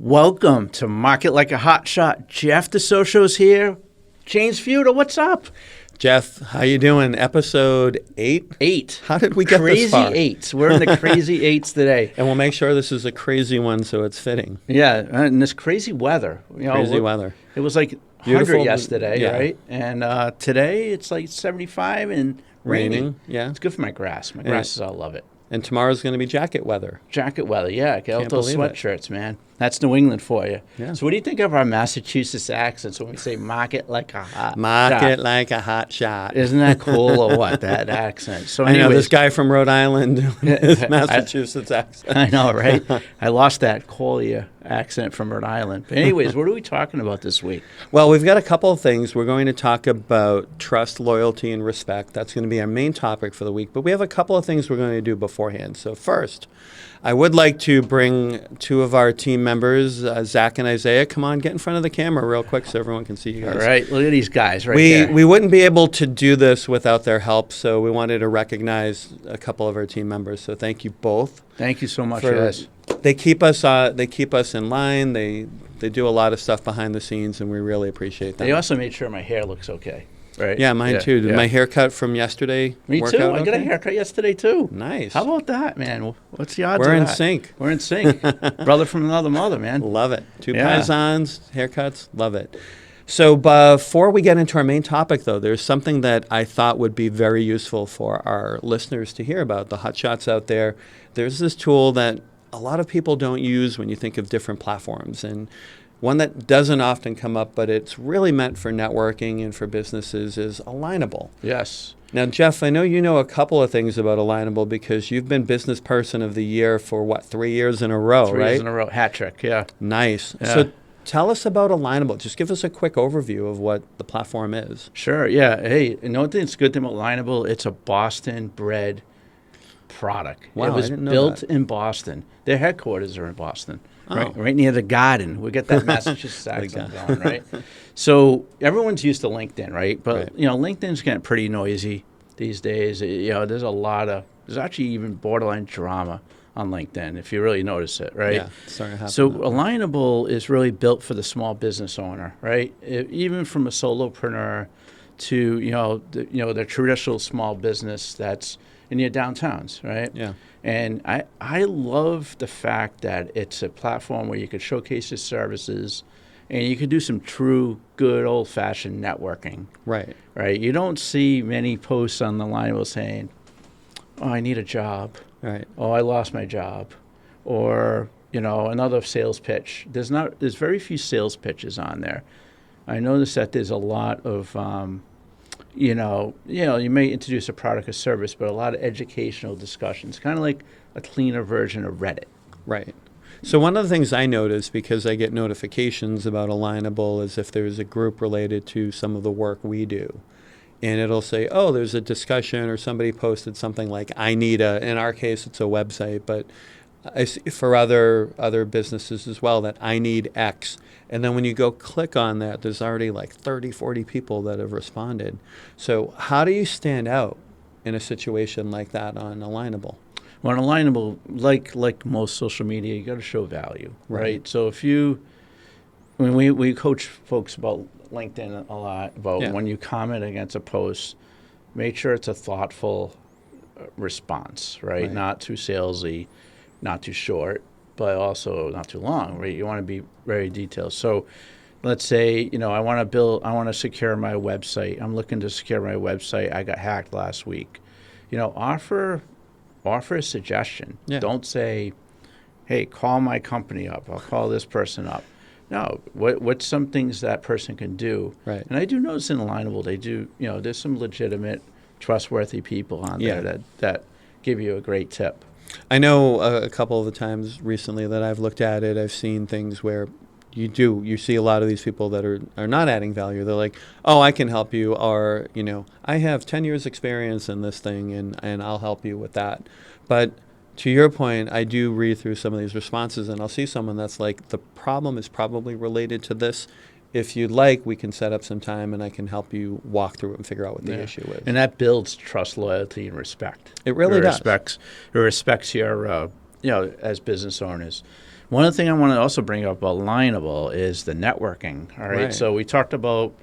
Welcome to Market Like a Hotshot. Jeff the Social's here. James Feuda, what's up? Jeff, how you doing? Episode 8? 8. How did we get this far? Crazy 8s. We're in the crazy 8s today. And we'll make sure this is a crazy one so it's fitting. Yeah, and this crazy weather. Crazy weather. It was like 100 Beautiful yesterday, yeah. right? And today it's like 75 and raining. Yeah. It's good for my grass. My grasses all love it. And tomorrow's going to be jacket weather. Jacket weather, yeah. Get out those believe it. sweatshirts, man. That's New England for you. Yeah. So what do you think of our Massachusetts accents when we say market like a hot Market shot? like a hot shot. Isn't that cool or what, that accent? So I know anyways, this guy from Rhode Island doing his Massachusetts accent. I know, right? I lost that Collier accent from Rhode Island. But anyways, what are we talking about this week? Well, we've got a couple of things. We're going to talk about trust, loyalty, and respect. That's going to be our main topic for the week. But we have a couple of things we're going to do beforehand. So first, I would like to bring two of our team members, Zach and Isaiah. Come on, get in front of the camera real quick so everyone can see you guys. All right, look at these guys right there. We wouldn't be able to do this without their help, so we wanted to recognize a couple of our team members. So thank you both. Thank you so much, guys. They keep us in line. They do a lot of stuff behind the scenes, and we really appreciate them. They also made sure my hair looks okay. Right? Yeah, mine too. Did my haircut from yesterday Me work too. out I got a okay? haircut yesterday too. Nice. How about that, man? What's the odds We're of in that? sync. We're in sync. Brother from another mother, man. Love it. Two Yeah. paisans, haircuts, love it. So before we get into our main topic, though, there's something that I thought would be very useful for our listeners to hear about, the hotshots out there. There's this tool that a lot of people don't use when you think of different platforms, and one that doesn't often come up, but it's really meant for networking and for businesses, is Alignable. Yes. Now, Jeff, I know you know a couple of things about Alignable because you've been Business Person of the Year for, 3 years in a row, 3 right? years in a row. Hat trick, yeah. Nice. Yeah. So tell us about Alignable. Just give us a quick overview of what the platform is. Sure, yeah. Hey, you know what thing's good thing about Alignable? It's a Boston-bred product. Wow, it was I didn't know built that. in Boston. Their headquarters are in Boston, Oh. right near the Garden. We get that Massachusetts accent going, right? So everyone's used to LinkedIn, right? But Right. LinkedIn's getting pretty noisy these days. There's actually even borderline drama on LinkedIn if you really notice it, right? Yeah, it's starting to happen So now. Alignable is really built for the small business owner, right? Even from a solopreneur to the traditional small business that's in your downtowns, right? Yeah. And I love the fact that it's a platform where you could showcase your services, and you could do some true good old fashioned networking, Right. right? You don't see many posts on Alignable saying, "Oh, I need a job." Right. "Oh, I lost my job," or another sales pitch. There's very few sales pitches on there. I noticed that there's a lot of you may introduce a product or service, but a lot of educational discussions, kind of like a cleaner version of Reddit. Right. So one of the things I notice, because I get notifications about Alignable, is if there's a group related to some of the work we do. And it'll say, oh, there's a discussion, or somebody posted something like, I need in our case, it's a website, but I see for other businesses as well, that I need X. And then when you go click on that, there's already like 30, 40 people that have responded. So how do you stand out in a situation like that on Alignable? Well, on Alignable, like most social media, you got to show value, right? Right. So we coach folks about LinkedIn a lot, about when you comment against a post, make sure it's a thoughtful response, right? Not too salesy, not too short, but also not too long, right? You want to be very detailed. So let's say, I want to secure my website. I'm looking to secure my website. I got hacked last week. Offer a suggestion. Yeah. Don't say, hey, call my company up. I'll call this person up. No, what's some things that person can do? Right. And I do notice in Alignable, they do, there's some legitimate, trustworthy people on there that give you a great tip. I know a couple of the times recently that I've looked at it, I've seen things where you see a lot of these people that are not adding value. They're like, oh, I can help you, or, I have 10 years experience in this thing and I'll help you with that. But to your point, I do read through some of these responses and I'll see someone that's like, the problem is probably related to this. If you'd like, we can set up some time and I can help you walk through it and figure out what the issue is. And that builds trust, loyalty, and respect. It really does. It respects your, as business owners. One of the things I want to also bring up about Alignable is the networking. All right. Right. So we talked about,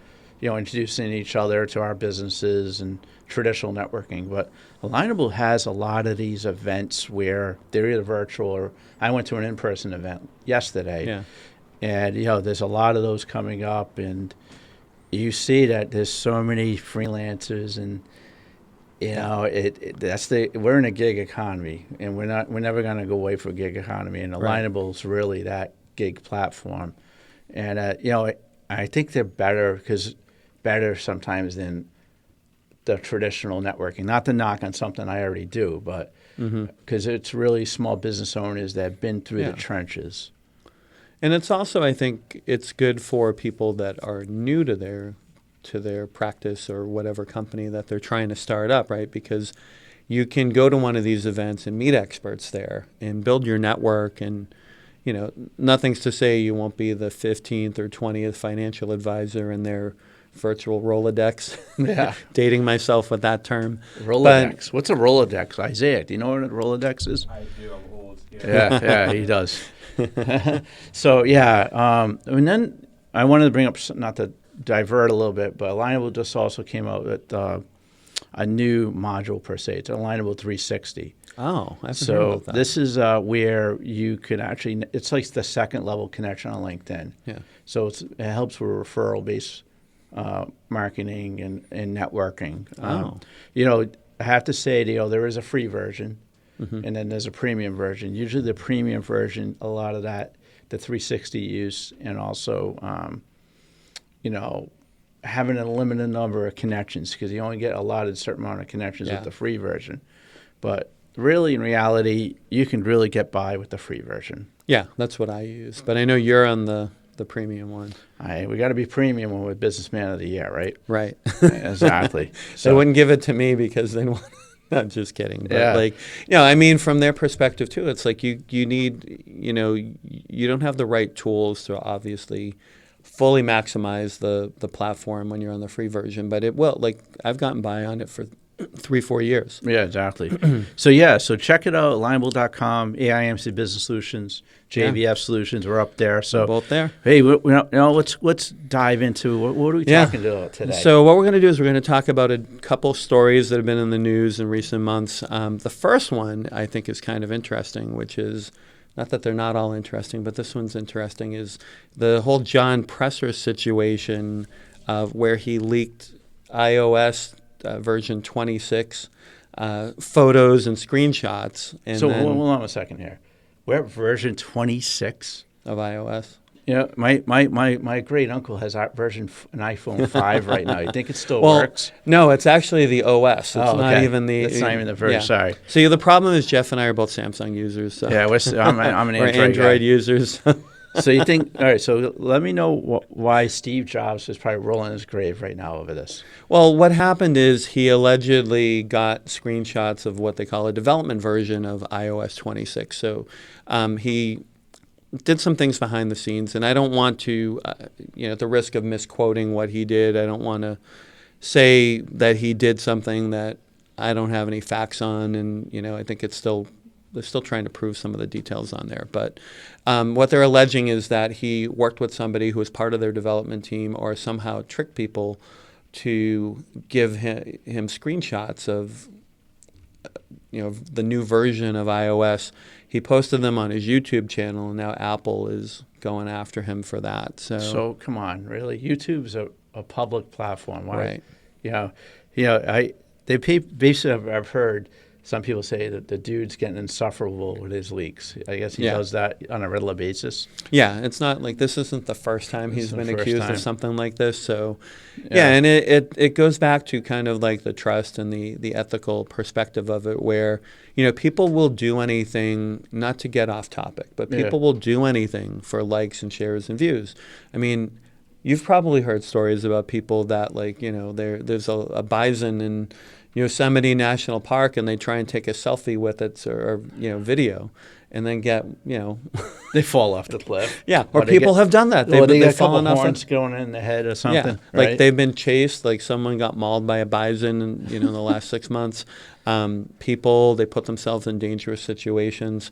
introducing each other to our businesses and traditional networking, but Alignable has a lot of these events where they're either virtual or I went to an in-person event yesterday. Yeah. And, there's a lot of those coming up, and you see that there's so many freelancers, and we're in a gig economy, and we're never going to go away from a gig economy, and Alignable's really that gig platform. And I think they're better sometimes than the traditional networking. Not to knock on something I already do, but because it's really small business owners that have been through the trenches. And it's also, I think, it's good for people that are new to their practice or whatever company that they're trying to start up, right? Because you can go to one of these events and meet experts there and build your network. And, nothing's to say you won't be the 15th or 20th financial advisor in their virtual Rolodex. Yeah. Dating myself with that term. Rolodex. What's a Rolodex? Isaiah, do you know what a Rolodex is? I do. I'm old. Yeah, he does. So, and then I wanted to bring up, not to divert a little bit, but Alignable just also came out with a new module per se. It's Alignable 360. Oh, I haven't heard So about that. this is where you can actually, it's like the second level connection on LinkedIn. Yeah. So it helps with referral-based marketing and networking. I have to say, there is a free version, and then there's a premium version. Usually the premium version, a lot of that, the 360 use, and also, having a limited number of connections, because you only get a certain amount of connections with the free version. But really, in reality, you can really get by with the free version. Yeah, that's what I use. But I know you're on the premium one. We got to be premium when we're Businessman of the Year, right? Right. Exactly. They wouldn't give it to me because they want. I'm just kidding. But from their perspective too, it's like you need, you don't have the right tools to obviously fully maximize the platform when you're on the free version, but it will. Like I've gotten by on it for 3-4 years. Yeah, exactly. So check it out, alignable.com, AIMC Business Solutions, JVF Solutions, we're up there. So we're both there. Hey, let's dive into what are we talking about today? So what we're going to do is we're going to talk about a couple stories that have been in the news in recent months. The first one I think is kind of interesting, which is, not that they're not all interesting, but this one's interesting, is the whole Jon Prosser situation where he leaked iOS version 26 photos and screenshots. And so hold on a second here. We're at version 26 of iOS. My great uncle has an iPhone 5 right now. You think it still works? No, it's actually the OS. It's not even the. It's not even the version. Yeah. Sorry. So the problem is Jeff and I are both Samsung users. So. Yeah, I'm an We're Android Android guy. users. So you think, all right, so let me know why Steve Jobs is probably rolling in his grave right now over this. Well, what happened is he allegedly got screenshots of what they call a development version of iOS 26. So he did some things behind the scenes, and I don't want to, at the risk of misquoting what he did, I don't want to say that he did something that I don't have any facts on, and, I think they're still trying to prove some of the details on there. But what they're alleging is that he worked with somebody who was part of their development team or somehow tricked people to give him screenshots of the new version of iOS. He posted them on his YouTube channel, and now Apple is going after him for that. So come on, really? YouTube's a public platform. Why? Right. I've heard some people say that the dude's getting insufferable with his leaks. I guess he does that on a regular basis. Yeah, it's not like this isn't the first time he's been accused of something like this. So, Yeah. and it goes back to kind of like the trust and the ethical perspective of it, where people will do anything, not to get off topic, but people will do anything for likes and shares and views. I mean, you've probably heard stories about people that there's a bison in Yosemite National Park, and they try and take a selfie with it or video, and then get They fall off the cliff. Yeah, or people have done that. They've got fallen off horns going in the head or something. Yeah, right? like they've been chased. Like someone got mauled by a bison in the last 6 months. People, they put themselves in dangerous situations.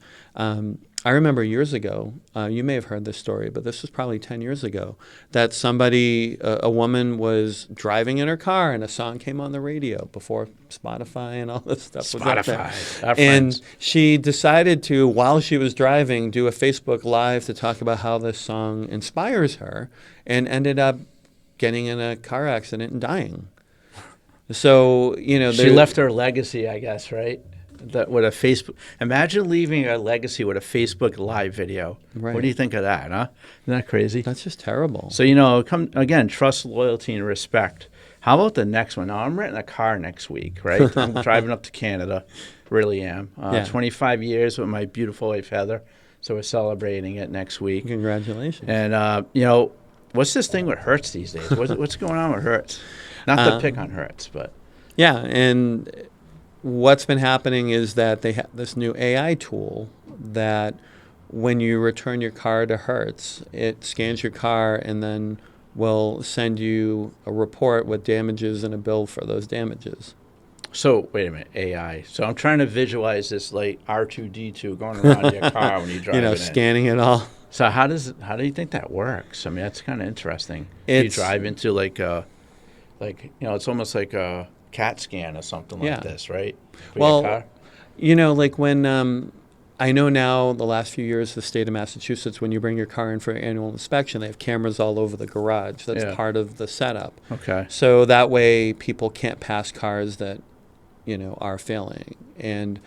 I remember years ago, you may have heard this story, but this was probably 10 years ago, that somebody, a woman was driving in her car and a song came on the radio before Spotify and all this stuff was out there. Spotify, our And friends. she decided to, while she was driving, do a Facebook Live to talk about how this song inspires her, and ended up getting in a car accident and dying. So, She left her legacy, I guess, right? That with a Facebook. Imagine leaving a legacy with a Facebook Live video. Right. What do you think of that, huh? Isn't that crazy? That's just terrible. So, come again, trust, loyalty, and respect. How about the next one? Now, I'm renting a car next week, right? I'm driving up to Canada. Really am. Yeah. 25 years with my beautiful wife, Heather. So we're celebrating it next week. Congratulations. And, what's this thing with Hertz these days? What's going on with Hertz? Not to pick on Hertz, but. Yeah, and what's been happening is that they have this new AI tool that when you return your car to Hertz, it scans your car and then will send you a report with damages and a bill for those damages. So, wait a minute, AI. So I'm trying to visualize this like R2-D2 going around your car when you drive it in. Scanning it all. So how do you think that works? I mean, that's kind of interesting. You drive into it's almost like a CAT scan or something like this, right? For your car? Like when I know now the last few years, the state of Massachusetts, when you bring your car in for annual inspection, they have cameras all over the garage. That's part of the setup. Okay. So that way people can't pass cars that, are failing. And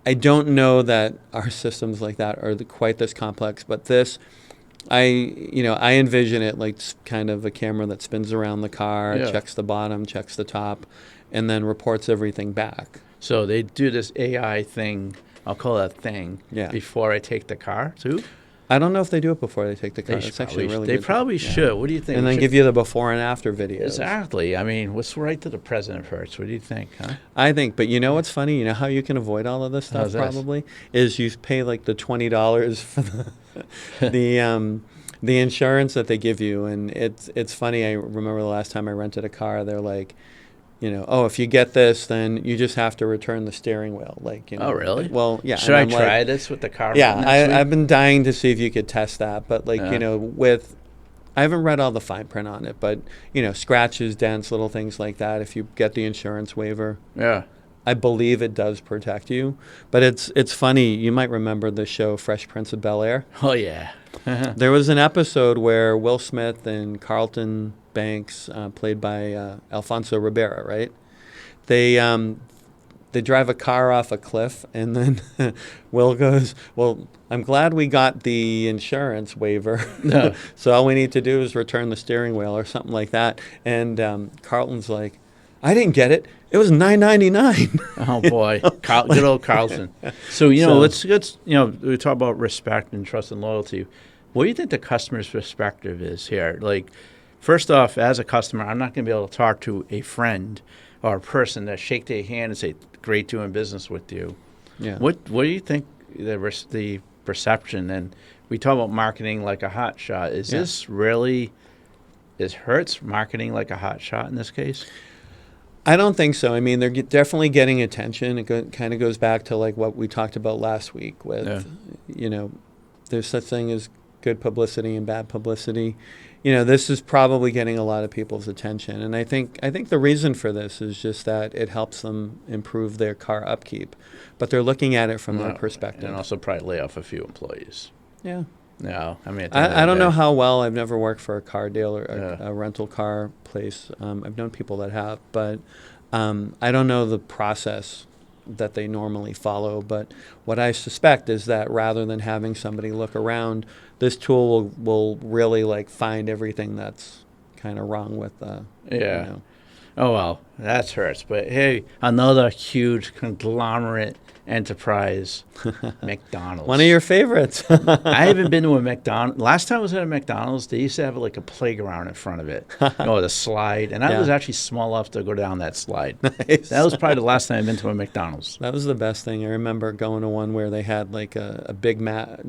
I don't know that our systems like that are quite this complex, but this, I envision it like kind of a camera that spins around the car, checks the bottom, checks the top, and then reports everything back. So they do this AI thing, I'll call it a thing, before I take the car too? I don't know if they do it before they take the car. It's actually really They good. probably should. What do you think? And then give you the before and after videos. Exactly. I mean, what's right to the president of Hertz? What do you think, huh? I think, but you know what's funny? You know how you can avoid all of this stuff probably? Is you pay like the $20 for the insurance that they give you. And it's funny. I remember the last time I rented a car, they're like, if you get this, then you just have to return the steering wheel. Oh, really? Well, yeah. Should I try this with the car? Yeah, I've been dying to see if you could test that. But I haven't read all the fine print on it, but, scratches, dents, little things like that, if you get the insurance waiver. Yeah. I believe it does protect you. But it's funny. You might remember the show Fresh Prince of Bel-Air. Oh, yeah. There was an episode where Will Smith and Carlton Banks, played by Alfonso Ribeira, right? They drive a car off a cliff, and then Will goes, "Well, I'm glad we got the insurance waiver. No. So all we need to do is return the steering wheel," or something like that. And Carlton's like, "I didn't get it. It was $9.99." Oh boy, good old Carlton. So let's we talk about respect and trust and loyalty. What do you think the customer's perspective is here? Like, first off, as a customer, I'm not going to be able to talk to a friend or a person that shake their hand and say, "Great doing business with you." Yeah. What do you think the perception? And we talk about marketing like a hotshot. Is Hertz marketing like a hotshot in this case? I don't think so. I mean, they're definitely getting attention. It kind of goes back to like what we talked about last week with, there's such thing as good publicity and bad publicity. This is probably getting a lot of people's attention. And I think the reason for this is just that it helps them improve their car upkeep. But they're looking at it from their perspective. And also probably lay off a few employees. Yeah. No, I mean, I don't know how well. I've never worked for a car dealer, a rental car place. I've known people that have, but I don't know the process that they normally follow. But what I suspect is that rather than having somebody look around, this tool will really find everything that's kind of wrong with Oh, well, that's Hertz. But hey, another huge conglomerate enterprise, McDonald's. One of your favorites. I haven't been to a McDonald's. Last time I was at a McDonald's, they used to have like a playground in front of it. The slide. And I was actually small enough to go down that slide. Nice. That was probably the last time I've been to a McDonald's. That was the best thing. I remember going to one where they had like a Big Mac,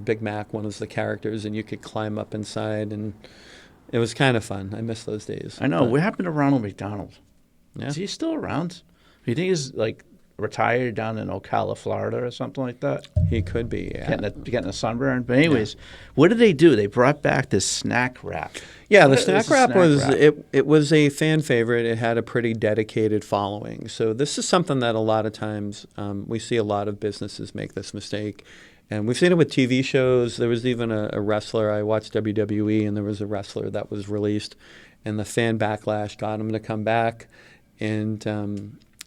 Big Mac, one of the characters, and you could climb up inside, and it was kind of fun. I miss those days. I know. What happened to Ronald McDonald? Yeah. Is he still around? Do you think he's retired down in Ocala, Florida, or something like that. He could be, yeah. Getting a sunburn. But anyways, what did they do? They brought back this snack wrap. Yeah, the What snack is a wrap snack was wrap? it was a fan favorite. It had a pretty dedicated following. So this is something that a lot of times we see a lot of businesses make this mistake. And we've seen it with TV shows. There was even a wrestler. I watched WWE, and there was a wrestler that was released, and the fan backlash got him to come back. And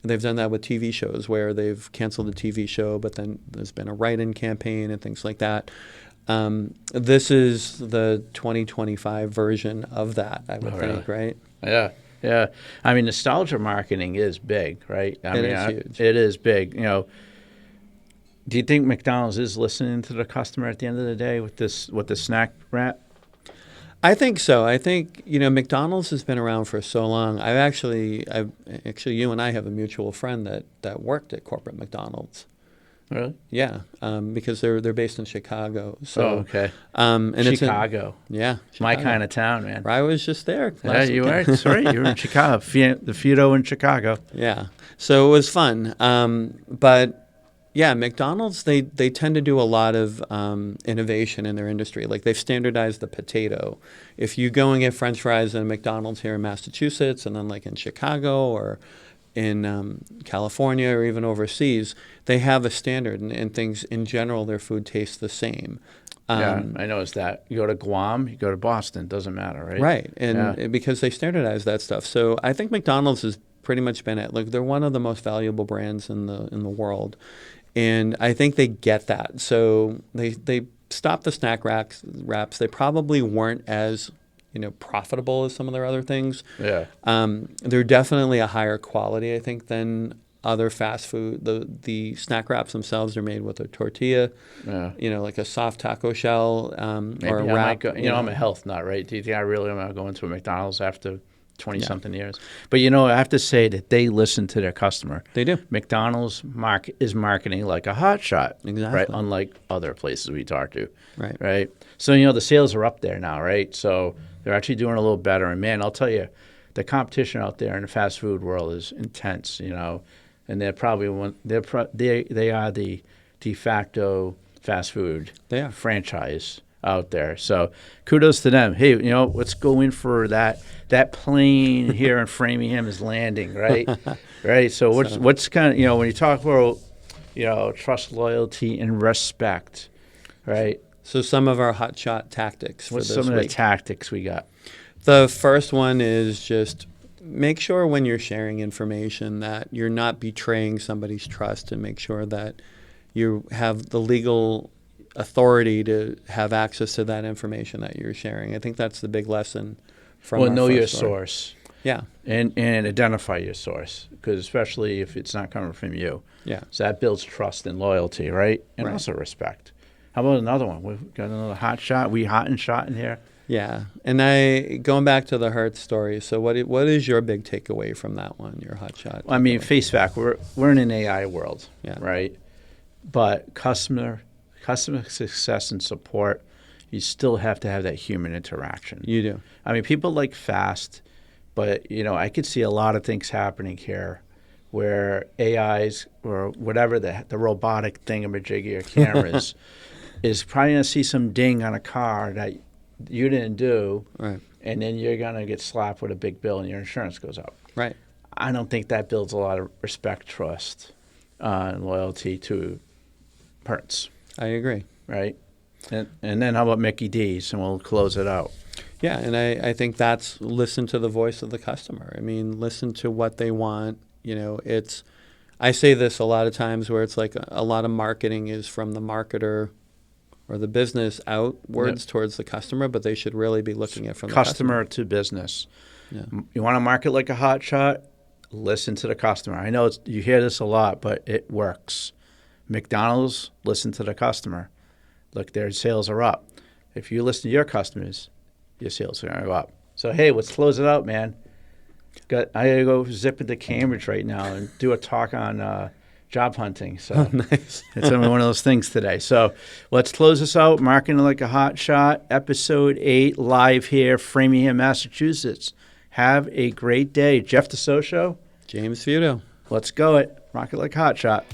they've done that with TV shows where they've canceled the TV show, but then there's been a write-in campaign and things like that. This is the 2025 version of that, I would think, right? Yeah, yeah. I mean, nostalgia marketing is big, right? It is huge. It is big. You know, do you think McDonald's is listening to the customer at the end of the day with the snack wrap? I think so. I think, McDonald's has been around for so long. Actually, you and I have a mutual friend that worked at corporate McDonald's. Really? Yeah, because they're based in Chicago. So, okay. And Chicago. Yeah, My Chicago. kind of town, man. I was just there. Yeah, you were. Sorry, you were in Chicago. The Feudo in Chicago. Yeah, so it was fun. But yeah, McDonald's they tend to do a lot of innovation in their industry. Like they've standardized the potato. If you go and get French fries at a McDonald's here in Massachusetts, and then like in Chicago or in California or even overseas, they have a standard, and things in general, their food tastes the same. Yeah, I noticed that. You go to Guam, you go to Boston, doesn't matter, right? Right, and because they standardize that stuff. So I think McDonald's has pretty much been it. Like they're one of the most valuable brands in the world, and I think they get that. So they stopped the snack wraps. They probably weren't as profitable as some of their other things. Yeah. They're definitely a higher quality, I think, than other fast food. The snack wraps themselves are made with a tortilla, like a soft taco shell or a wrap. I'm a health nut, right? Do you think I really am going to go into a McDonald's after 20-something years? But, I have to say that they listen to their customer. They do. McDonald's is marketing like a Hotshot. Exactly. Right? Unlike other places we talk to. Right. Right? So, the sales are up there now, right? So they're actually doing a little better. And, man, I'll tell you, the competition out there in the fast food world is intense, and they're probably they are the de facto fast food franchise out there. So kudos to them. Hey, let's go in for that plane here in Framingham is landing, right? Right. So what's kind of, when you talk about, trust, loyalty, and respect, right? So some of our hotshot tactics for What's this some of week. the tactics we got? The first one is just make sure when you're sharing information that you're not betraying somebody's trust, and make sure that you have the legal authority to have access to that information that you're sharing. I think that's the big lesson from our know first your story. source. Yeah. And identify your source, because especially if it's not coming from you. Yeah. So that builds trust and loyalty, right? And Right. also respect. How about another one? We've got another hot shot. We hot and shot in here. Yeah. And going back to the Hertz story, so what is your big takeaway from that one, your hotshot? I mean, takeaway? face back, we're in an AI world, Yeah. right? But customer success and support, you still have to have that human interaction. You do. I mean, people like fast, but, I could see a lot of things happening here where AIs or whatever the robotic thingamajiggy or cameras is probably going to see some ding on a car that you didn't do, Right. and then you're going to get slapped with a big bill and your insurance goes up. Right. I don't think that builds a lot of respect, trust, and loyalty to Hertz, I agree. right? And then how about Mickey D's, and we'll close it out. Yeah, and I think that's listen to the voice of the customer. I mean, listen to what they want. I say this a lot of times where it's like a lot of marketing is from the marketer or the business outwards towards the customer, but they should really be looking at from the Customer to business. Yeah. You want to market like a hot shot? Listen to the customer. I know you hear this a lot, but it works. McDonald's, listen to the customer. Look, their sales are up. If you listen to your customers, your sales are going to go up. So, hey, let's close it out, man. I got to go zip into Cambridge right now and do a talk on job hunting. So Nice. it's only one of those things today. So let's close this out. Marketing like a hot shot, episode 8, live here, Framingham, Massachusetts. Have a great day. Jeff DeSocio. James Feudo. Let's go it. Rock it like Hotshot.